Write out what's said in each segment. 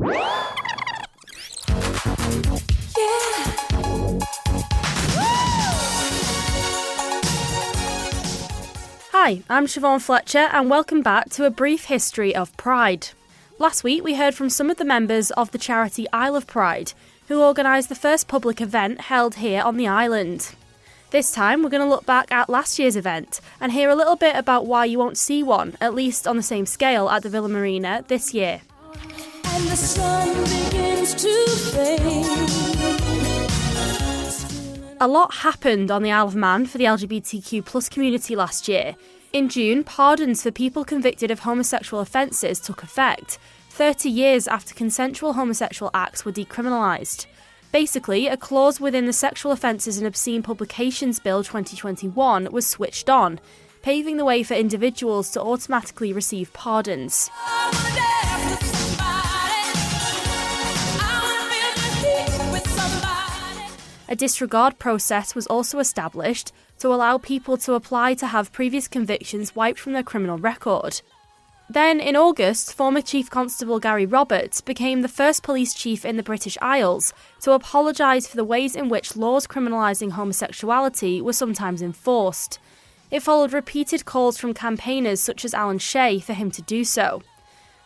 Hi, I'm Siobhán Fletcher and welcome back to a brief history of Pride. Last week we heard from some of the members of the charity Isle of Pride, who organised the first public event held here on the island. This time we're going to look back at last year's event and hear a little bit about why you won't see one, at least on the same scale, at the Villa Marina this year. And the sun begins to fade. A lot happened on the Isle of Man for the LGBTQ+ community last year. In June, pardons for people convicted of homosexual offences took effect, 30 years after consensual homosexual acts were decriminalised. Basically, a clause within the Sexual Offences and Obscene Publications Bill 2021 was switched on, paving the way for individuals to automatically receive pardons. A disregard process was also established to allow people to apply to have previous convictions wiped from their criminal record. Then, in August, former Chief Constable Gary Roberts became the first police chief in the British Isles to apologise for the ways in which laws criminalising homosexuality were sometimes enforced. It followed repeated calls from campaigners such as Alan Shea for him to do so.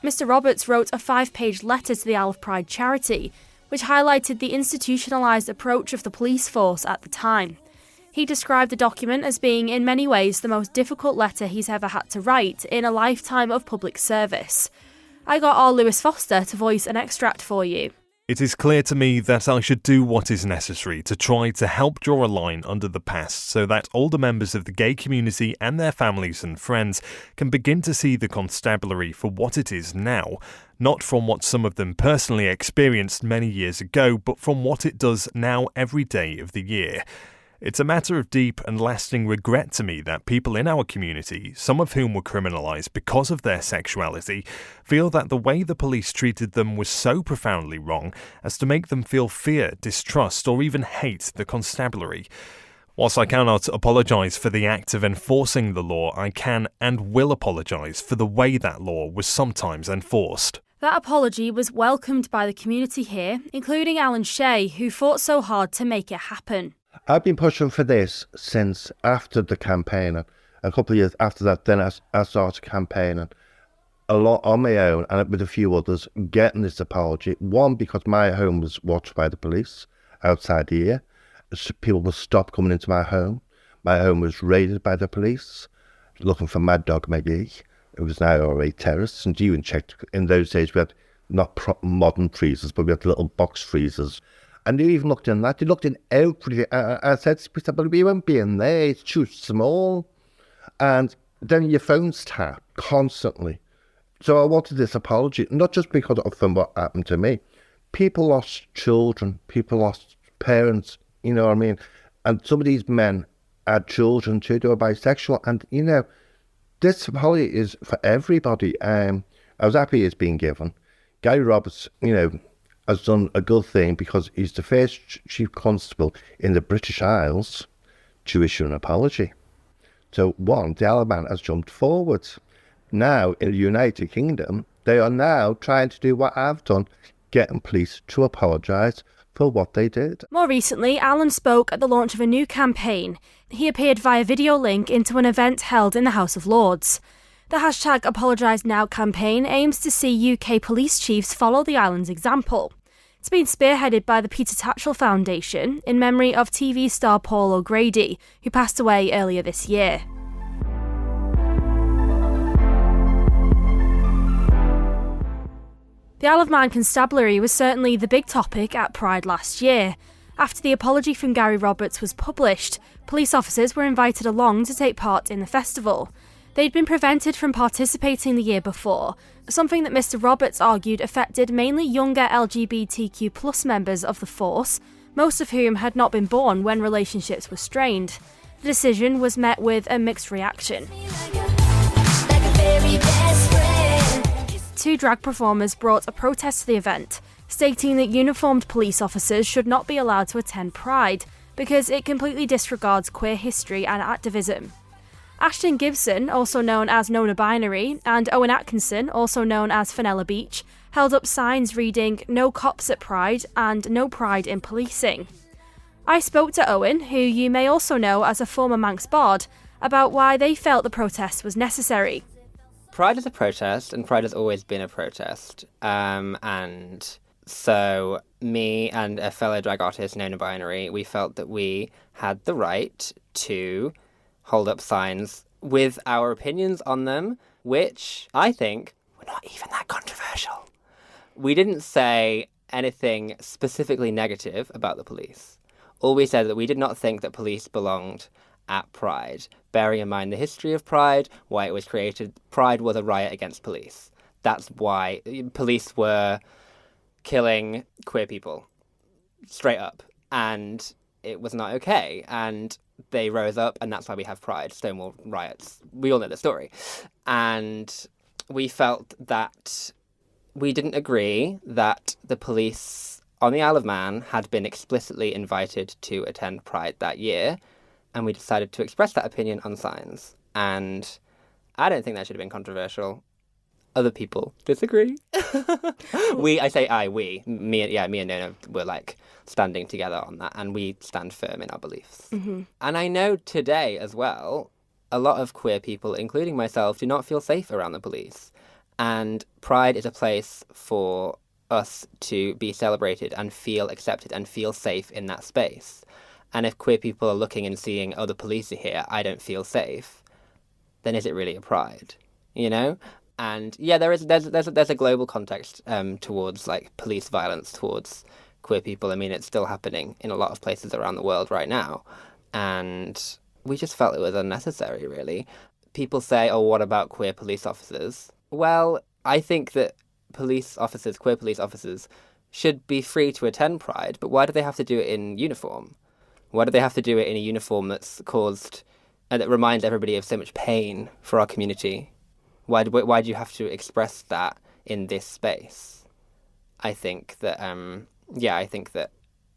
Mr Roberts wrote a 5-page letter to the Isle of Pride charity, which highlighted the institutionalised approach of the police force at the time. He described the document as being in many ways the most difficult letter he's ever had to write in a lifetime of public service. I got our Lewis Foster to voice an extract for you. It is clear to me that I should do what is necessary to try to help draw a line under the past so that older members of the gay community and their families and friends can begin to see the constabulary for what it is now, not from what some of them personally experienced many years ago, but from what it does now every day of the year. It's a matter of deep and lasting regret to me that people in our community, some of whom were criminalised because of their sexuality, feel that the way the police treated them was so profoundly wrong as to make them feel fear, distrust, or even hate the constabulary. Whilst I cannot apologise for the act of enforcing the law, I can and will apologise for the way that law was sometimes enforced. That apology was welcomed by the community here, including Alan Shea, who fought so hard to make it happen. I've been pushing for this since after the campaign. A couple of years after that, then I started campaigning a lot on my own and with a few others, getting this apology. One, because my home was watched by the police outside here. So people would stop coming into my home. My home was raided by the police, looking for Mad Dog McGee. It was now already terrorists. And you even checked, in those days we had not modern freezers, but we had little box freezers. And they even looked in that. They looked in everything. I said to myself, but we won't be in there. It's too small. And then your phone's tapped constantly. So I wanted this apology, not just because of what happened to me. People lost children. People lost parents. You know what I mean? And some of these men had children too. They were bisexual. And, you know, this apology is for everybody. I was happy it's been given. Gary Roberts, you know, has done a good thing because he's the first chief constable in the British Isles to issue an apology. So one, the Isle of Man has jumped forward. Now in the United Kingdom, they are now trying to do what I've done, getting police to apologise for what they did. More recently, Alan spoke at the launch of a new campaign. He appeared via video link into an event held in the House of Lords. The hashtag #ApologiseNow campaign aims to see UK police chiefs follow the island's example. It's been spearheaded by the Peter Tatchell Foundation in memory of TV star Paul O'Grady, who passed away earlier this year. The Isle of Man Constabulary was certainly the big topic at Pride last year. After the apology from Gary Roberts was published, police officers were invited along to take part in the festival. They'd been prevented from participating the year before, something that Mr Roberts argued affected mainly younger LGBTQ+ members of the force, most of whom had not been born when relationships were strained. The decision was met with a mixed reaction. Two drag performers brought a protest to the event, stating that uniformed police officers should not be allowed to attend Pride because it completely disregards queer history and activism. Ashton Gibson, also known as Nona Binary, and Owen Atkinson, also known as Fenella Beach, held up signs reading "No cops at Pride" and "No pride in policing." I spoke to Owen, who you may also know as a former Manx bard, about why they felt the protest was necessary. Pride is a protest, and Pride has always been a protest. And so me and a fellow drag artist, Nona Binary, we felt that we had the right to hold up signs with our opinions on them, which I think were not even that controversial. We didn't say anything specifically negative about the police. All we said that we did not think that police belonged at Pride. Bearing in mind the history of Pride, why it was created, Pride was a riot against police. That's why police were killing queer people, straight up. And it was not okay. And they rose up, and that's why we have Pride, Stonewall riots. We all know the story. And we felt that we didn't agree that the police on the Isle of Man had been explicitly invited to attend Pride that year, and we decided to express that opinion on signs. And I don't think that should have been controversial. Other people disagree. We me and Nona were like standing together on that, and we stand firm in our beliefs. Mm-hmm. And I know today as well, a lot of queer people, including myself, do not feel safe around the police. And Pride is a place for us to be celebrated and feel accepted and feel safe in that space. And if queer people are looking and seeing, oh, the police are here, I don't feel safe, then is it really a Pride? You know? And yeah, there's a global context towards like police violence towards queer people. I mean, it's still happening in a lot of places around the world right now. And we just felt it was unnecessary, really. People say, oh, what about queer police officers? Well, I think that queer police officers, should be free to attend Pride, but why do they have to do it in uniform? Why do they have to do it in a uniform that's caused, and that reminds everybody of so much pain for our community? Why do you have to express that in this space? I think that, I think that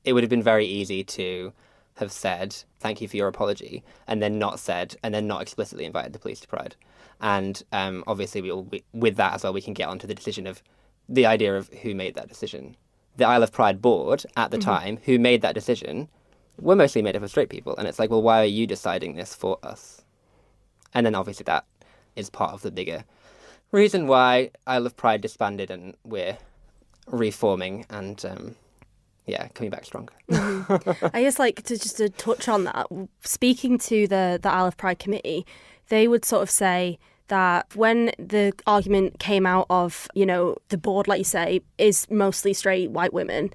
it would have been very easy to have said, thank you for your apology, and then not explicitly invited the police to Pride. And obviously, with that as well, we can get onto the decision of the idea of who made that decision. The Isle of Pride board at the time, who made that decision, were mostly made up of straight people. And it's like, well, why are you deciding this for us? And then obviously that is part of the bigger reason why Isle of Pride disbanded, and we're reforming and coming back stronger. I guess to touch on that, speaking to the Isle of Pride committee, they would sort of say that when the argument came out of, the board, like you say, is mostly straight white women,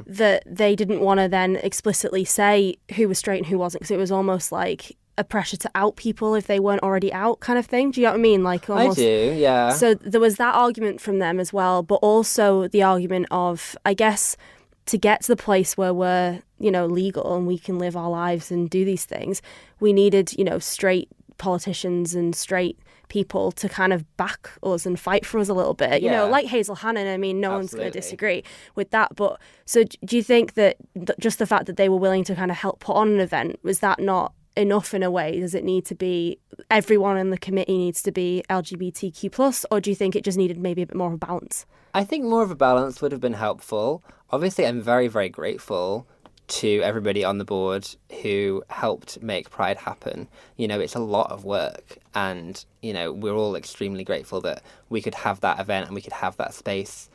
that they didn't want to then explicitly say who was straight and who wasn't, because it was almost like a pressure to out people if they weren't already out kind of thing. Do you know what I mean? Like almost, I do, yeah. So there was that argument from them as well, but also the argument of, I guess, to get to the place where we're, legal and we can live our lives and do these things, we needed, straight politicians and straight people to kind of back us and fight for us a little bit, like Hazel Hannon. I mean, no one's going to disagree with that. But so do you think that just the fact that they were willing to kind of help put on an event, was that not enough in a way? Does it need to be, everyone in the committee needs to be LGBTQ+, or do you think it just needed maybe a bit more of a balance? I think more of a balance would have been helpful. Obviously, I'm very, very grateful to everybody on the board who helped make Pride happen. It's a lot of work, and, we're all extremely grateful that we could have that event and we could have that space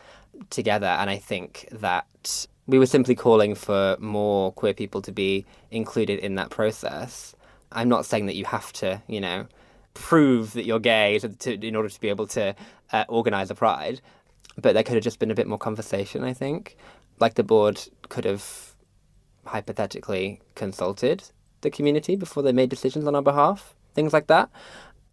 together. And I think that we were simply calling for more queer people to be included in that process. I'm not saying that you have to, prove that you're gay in order to be able to organise a Pride, but there could have just been a bit more conversation, I think. Like, the board could have hypothetically consulted the community before they made decisions on our behalf, things like that.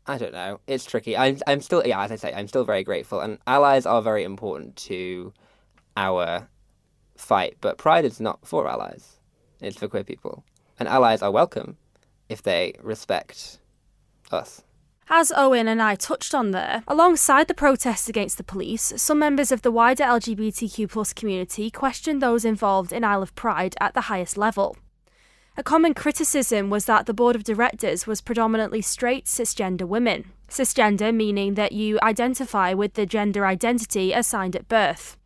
I don't know. It's tricky. I'm still, as I say, I'm still very grateful, and allies are very important to our fight, but Pride is not for allies. It's for queer people, and allies are welcome if they respect us. As Owen and I touched on there, alongside the protests against the police, some members of the wider LGBTQ+ community questioned those involved in Isle of Pride at the highest level. A common criticism was that the board of directors was predominantly straight cisgender women. Cisgender meaning that you identify with the gender identity assigned at birth.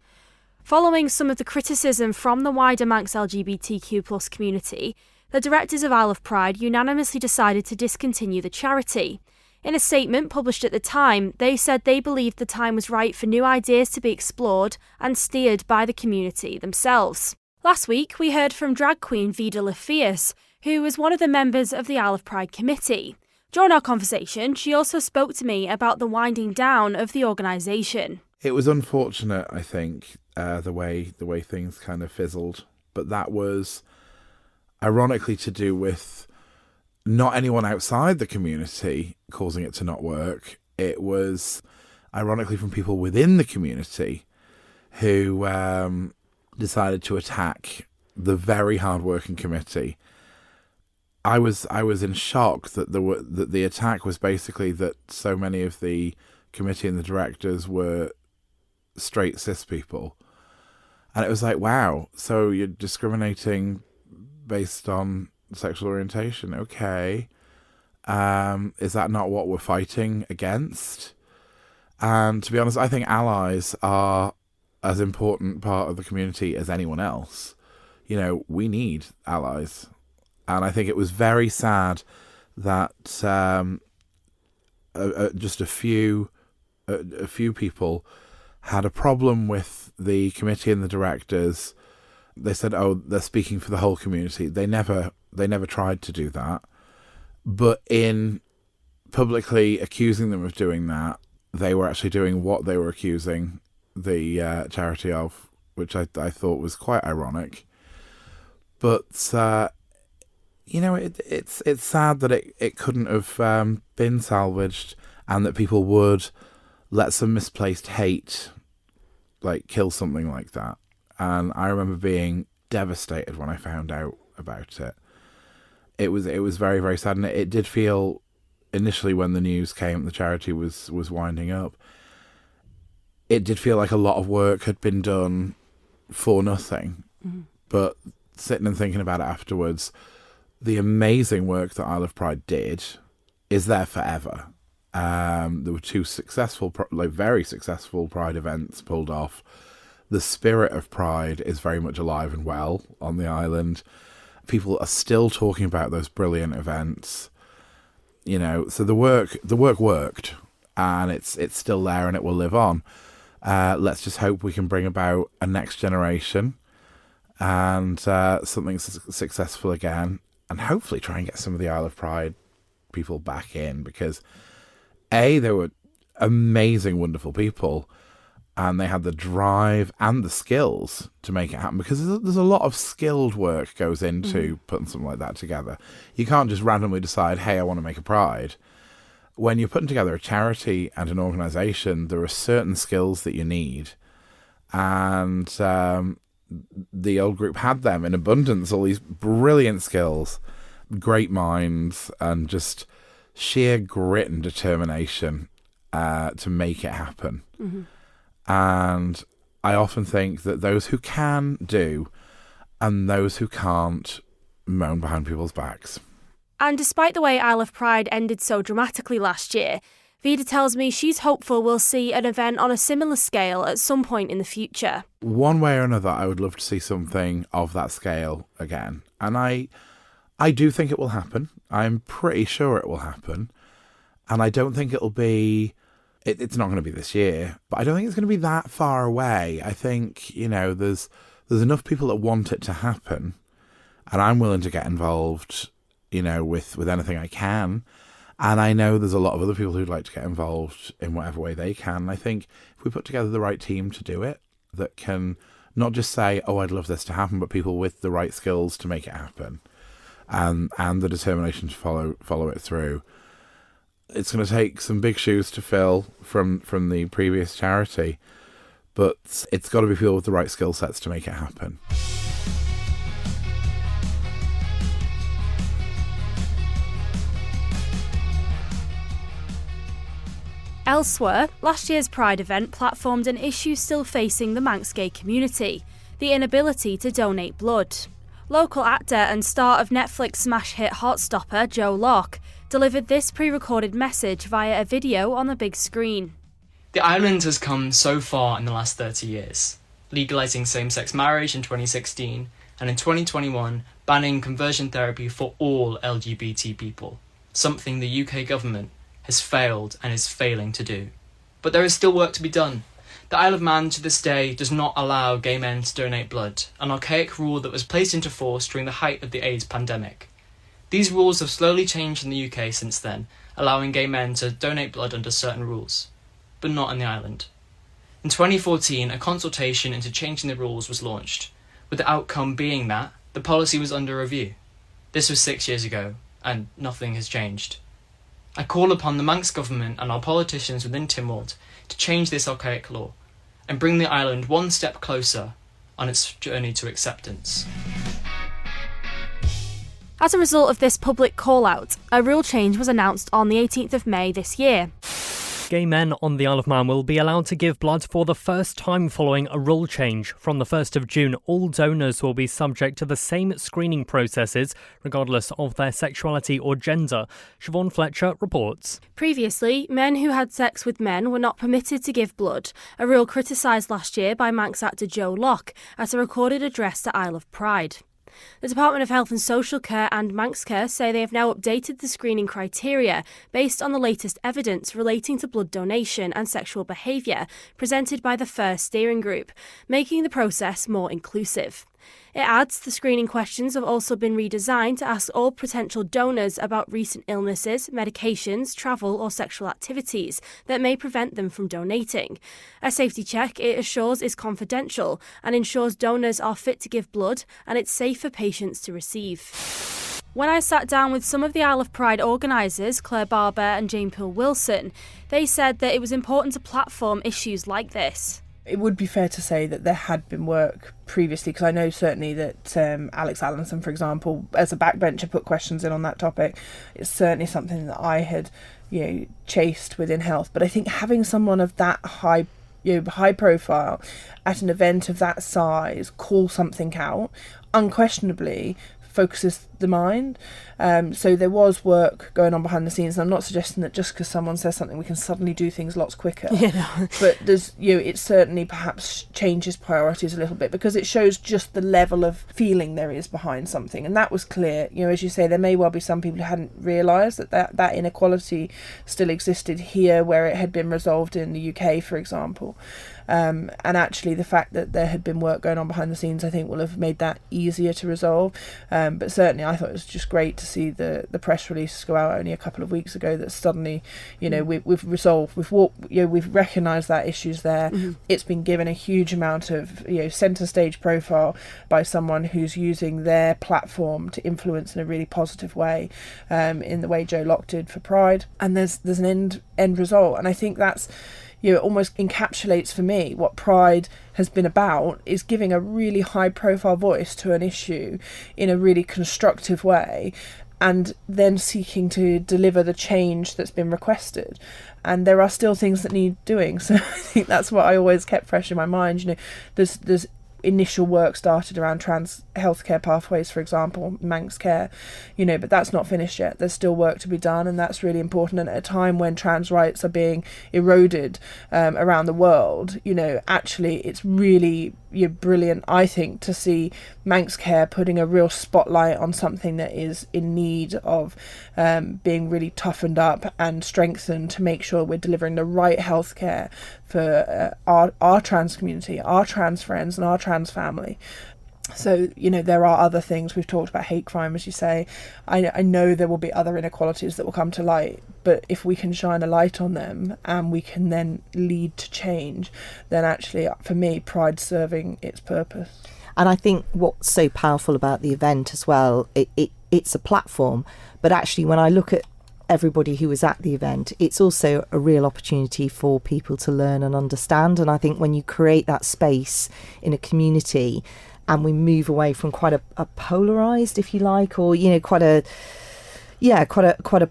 Following some of the criticism from the wider Manx LGBTQ+ community, the directors of Isle of Pride unanimously decided to discontinue the charity. In a statement published at the time, they said they believed the time was right for new ideas to be explored and steered by the community themselves. Last week, we heard from drag queen Vida Lafias, who was one of the members of the Isle of Pride committee. During our conversation, she also spoke to me about the winding down of the organisation. It was unfortunate, I think, the way things kind of fizzled, but that was ironically to do with not anyone outside the community causing it to not work. It was ironically from people within the community who decided to attack the very hard-working committee. I was in shock that the attack was basically that so many of the committee and the directors were straight cis people, and it was like, wow, so you're discriminating based on sexual orientation? Okay, is that not what we're fighting against? And to be honest, I think allies are as important part of the community as anyone else. You know, we need allies. And I think it was very sad that just a few people had a problem with the committee and the directors. They said, "Oh, they're speaking for the whole community." They never tried to do that. But in publicly accusing them of doing that, they were actually doing what they were accusing the charity of, which I thought was quite ironic. But you know, it's sad that it couldn't have been salvaged, and that people would let some misplaced hate like kill something like that. And I remember being devastated when I found out about it. It was very, very sad, and it did feel initially when the news came the charity was winding up, it did feel like a lot of work had been done for nothing. Mm-hmm. But sitting and thinking about it afterwards, the amazing work that Isle of Pride did is there forever. There were two successful, very successful Pride events pulled off. The spirit of Pride is very much alive and well on the island. People are still talking about those brilliant events. You know, so the work worked, and it's still there, and it will live on. Let's just hope we can bring about a next generation and something successful again, and hopefully try and get some of the Isle of Pride people back in, because A, they were amazing, wonderful people, and they had the drive and the skills to make it happen, because there's a lot of skilled work goes into putting something like that together. You can't just randomly decide, hey, I want to make a Pride. When you're putting together a charity and an organisation, there are certain skills that you need, and the old group had them in abundance, all these brilliant skills, great minds, and just sheer grit and determination to make it happen. Mm-hmm. And I often think that those who can do, and those who can't moan behind people's backs. And despite the way Isle of Pride ended so dramatically last year, Vida tells me she's hopeful we'll see an event on a similar scale at some point in the future. One way or another, I would love to see something of that scale again. And I do think it will happen. I'm pretty sure it will happen. And I don't think it'll be... It's not going to be this year, but I don't think it's going to be that far away. I think, you know, there's enough people that want it to happen, and I'm willing to get involved, you know, with anything I can. And I know there's a lot of other people who'd like to get involved in whatever way they can. I think if we put together the right team to do it, that can not just say, oh, I'd love this to happen, but people with the right skills to make it happen, and the determination to follow it through. It's going to take some big shoes to fill from the previous charity, but it's got to be people with the right skill sets to make it happen. Elsewhere, last year's Pride event platformed an issue still facing the Manx gay community: the inability to donate blood. Local actor and star of Netflix smash hit Heartstopper, Joe Locke, delivered this pre-recorded message via a video on the big screen. The island has come so far in the last 30 years, legalising same-sex marriage in 2016, and in 2021 banning conversion therapy for all LGBT people, something the UK government has failed and is failing to do. But there is still work to be done. The Isle of Man to this day does not allow gay men to donate blood, an archaic rule that was placed into force during the height of the AIDS pandemic. These rules have slowly changed in the UK since then, allowing gay men to donate blood under certain rules, but not in the island. In 2014, a consultation into changing the rules was launched, with the outcome being that the policy was under review. This was 6 years ago, and nothing has changed. I call upon the Manx government and our politicians within Tynwald to change this archaic law and bring the island one step closer on its journey to acceptance. As a result of this public call-out, a rule change was announced on the 18th of May this year. Gay men on the Isle of Man will be allowed to give blood for the first time following a rule change. From the 1st of June, all donors will be subject to the same screening processes, regardless of their sexuality or gender. Siobhán Fletcher reports. Previously, men who had sex with men were not permitted to give blood, a rule criticised last year by Manx actor Joe Locke at a recorded address to Isle of Pride. The Department of Health and Social Care and Manx Care say they have now updated the screening criteria based on the latest evidence relating to blood donation and sexual behaviour presented by the FIR steering group, making the process more inclusive. It adds the screening questions have also been redesigned to ask all potential donors about recent illnesses, medications, travel or sexual activities that may prevent them from donating. A safety check, it assures, is confidential and ensures donors are fit to give blood and it's safe for patients to receive. When I sat down with some of the Isle of Pride organisers, Claire Barber and Jane Poole-Wilson, they said that it was important to platform issues like this. It would be fair to say that there had been work previously, because I know certainly that Alex Allinson, for example, as a backbencher, put questions in on that topic. It's certainly something that I had, chased within health. But I think having someone of that high profile at an event of that size call something out, unquestionably focuses the mind. So there was work going on behind the scenes. And I'm not suggesting that just because someone says something we can suddenly do things lots quicker. But there's it certainly perhaps changes priorities a little bit, because it shows just the level of feeling there is behind something. And that was clear. As you say, there may well be some people who hadn't realised that inequality still existed here, where it had been resolved in the UK, for example. And actually the fact that there had been work going on behind the scenes, I think, will have made that easier to resolve. But certainly I thought it was just great to see the press release go out only a couple of weeks ago that suddenly, we've resolved, we've recognised that issue's there. Mm-hmm. It's been given a huge amount of, centre stage profile by someone who's using their platform to influence in a really positive way, in the way Joe Locke did for Pride. And there's an end result. And I think that's, it almost encapsulates for me what Pride has been about, is giving a really high profile voice to an issue in a really constructive way, and then seeking to deliver the change that's been requested. And there are still things that need doing. So I think that's what I always kept fresh in my mind. There's initial work started around trans healthcare pathways, for example, Manx care, but that's not finished yet. There's still work to be done, and that's really important. And at a time when trans rights are being eroded around the world, actually it's really brilliant, I think, to see Manx care putting a real spotlight on something that is in need of being really toughened up and strengthened to make sure we're delivering the right healthcare for our trans community, our trans friends and our trans family. So, there are other things. We've talked about hate crime, as you say. I know there will be other inequalities that will come to light, but if we can shine a light on them and we can then lead to change, then actually, for me, Pride's serving its purpose. And I think what's so powerful about the event as well, it's a platform, but actually when I look at everybody who was at the event, it's also a real opportunity for people to learn and understand. And I think when you create that space in a community, and we move away from quite a polarised, if you like, or quite a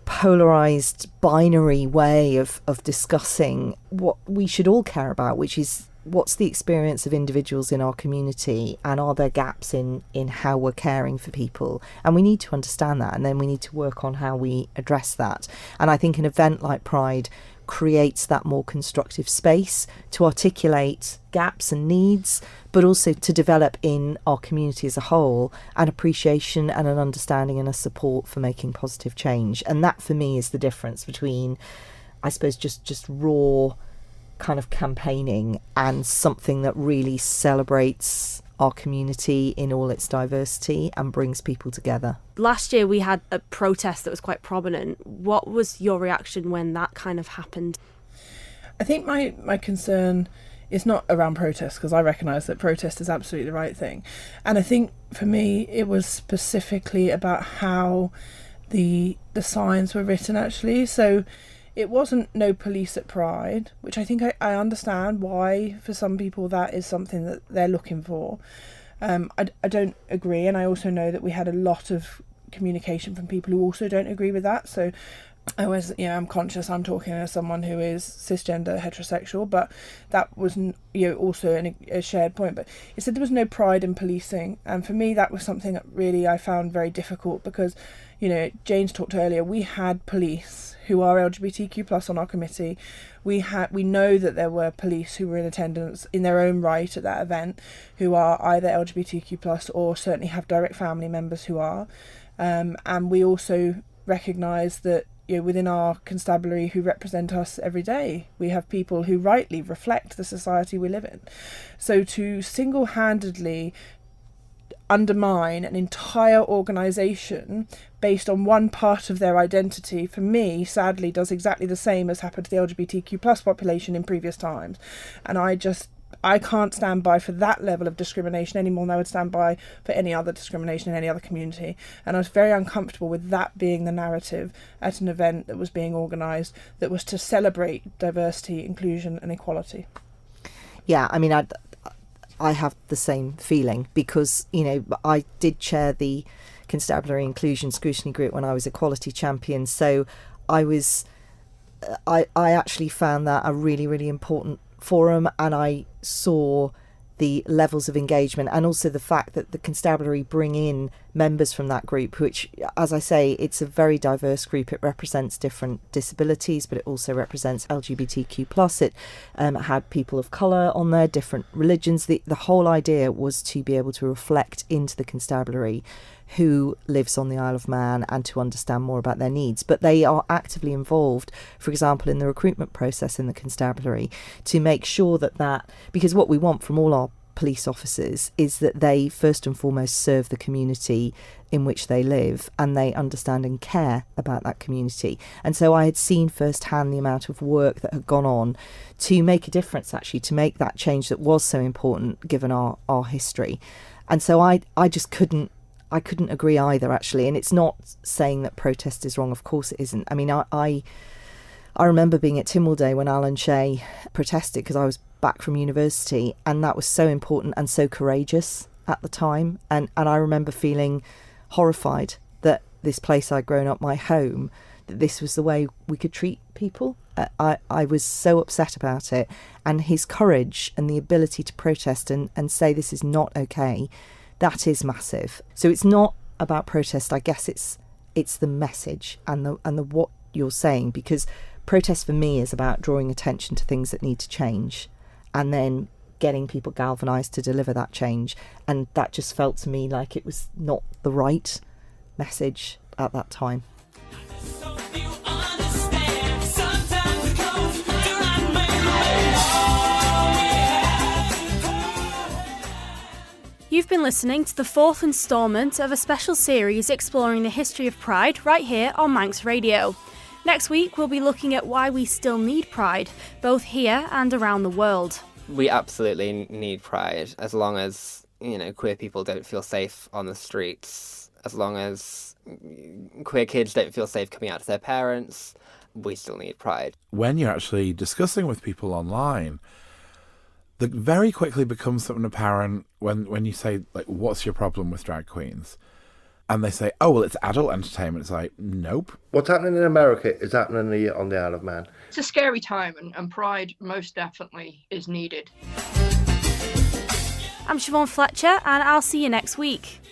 polarised binary way of discussing what we should all care about, which is what's the experience of individuals in our community, and are there gaps in how we're caring for people? And we need to understand that, and then we need to work on how we address that. And I think an event like Pride creates that more constructive space to articulate gaps and needs, but also to develop in our community as a whole an appreciation and an understanding and a support for making positive change. And that for me is the difference between, I suppose, just raw kind of campaigning and something that really celebrates our community in all its diversity and brings people together. Last year we had a protest that was quite prominent. What was your reaction when that kind of happened? I think my concern is not around protest, because I recognise that protest is absolutely the right thing. And I think for me it was specifically about how the signs were written, actually. So it wasn't no police at Pride, which I think I understand why for some people that is something that they're looking for. I don't agree, and I also know that we had a lot of communication from people who also don't agree with that. So I'm conscious I'm talking as someone who is cisgender, heterosexual, but that was also a shared point. But it said there was no pride in policing, and for me that was something that really I found very difficult, because Jane's talked earlier, we had police who are LGBTQ plus on our committee. We know that there were police who were in attendance in their own right at that event who are either LGBTQ plus or certainly have direct family members who are, and we also recognise that within our constabulary who represent us every day, we have people who rightly reflect the society we live in. So to single-handedly undermine an entire organisation based on one part of their identity, for me, sadly, does exactly the same as happened to the LGBTQ plus population in previous times. And I can't stand by for that level of discrimination any more than I would stand by for any other discrimination in any other community. And I was very uncomfortable with that being the narrative at an event that was being organised that was to celebrate diversity, inclusion and equality. Yeah, I mean, I have the same feeling, because I did chair the Constabulary Inclusion Scrutiny Group when I was Equality Champion, so I actually found that a really, really important forum, and I saw the levels of engagement and also the fact that the Constabulary bring in members from that group, which, as I say, it's a very diverse group. It represents different disabilities, but it also represents LGBTQ plus. It had people of colour on there, different religions. The whole idea was to be able to reflect into the Constabulary who lives on the Isle of Man and to understand more about their needs. But they are actively involved, for example, in the recruitment process in the Constabulary, to make sure that because what we want from all our police officers is that they first and foremost serve the community in which they live, and they understand and care about that community. And so I had seen firsthand the amount of work that had gone on to make a difference, actually, to make that change that was so important given our history. And so I couldn't agree either, actually. And it's not saying that protest is wrong, of course it isn't. I mean, I remember being at Tynwald Day when Alan Shea protested, because I was back from university, and that was so important and so courageous at the time. And I remember feeling horrified that this place I'd grown up, my home, that this was the way we could treat people. I was so upset about it. And his courage and the ability to protest and say this is not okay, that is massive. So it's not about protest. I guess it's the message and the what you're saying, because protest for me is about drawing attention to things that need to change and then getting people galvanised to deliver that change. And that just felt to me like it was not the right message at that time. You've been listening to the fourth instalment of a special series exploring the history of Pride right here on Manx Radio. Next week, we'll be looking at why we still need Pride, both here and around the world. We absolutely need Pride, as long as, queer people don't feel safe on the streets, as long as queer kids don't feel safe coming out to their parents, we still need Pride. When you're actually discussing with people online, that very quickly becomes something apparent when you say, like, what's your problem with drag queens? And they say, oh, well, it's adult entertainment. It's like, nope. What's happening in America is happening on the Isle of Man. It's a scary time, and pride most definitely is needed. I'm Siobhán Fletcher, and I'll see you next week.